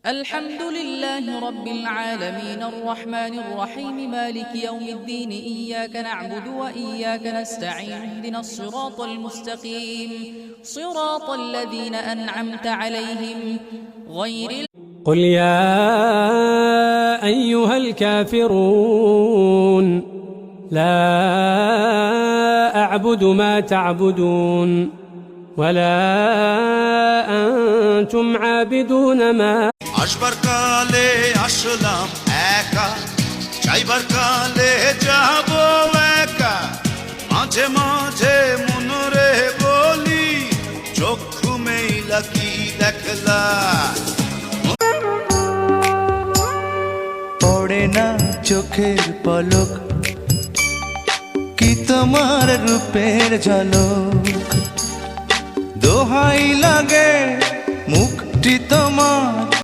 الحمد لله رب العالمين الرحمن الرحيم مالك يوم الدين إياك نعبد وإياك نستعين اهدنا الصراط المستقيم صراط الذين أنعمت عليهم غير قل يا أيها الكافرون لا أعبد ما تعبدون ولا أنتم عابدون ما আসবার কালে আসলাম একা, যাইবার কালে যাব একা। মাঝে মাঝে মনরে বলি, চক্ষু মেইলা কি দেখলা। পড়ে না চোখের পলক, কি তোমার রূপের ঝলক। দোহাই লাগে মুখটি তোমার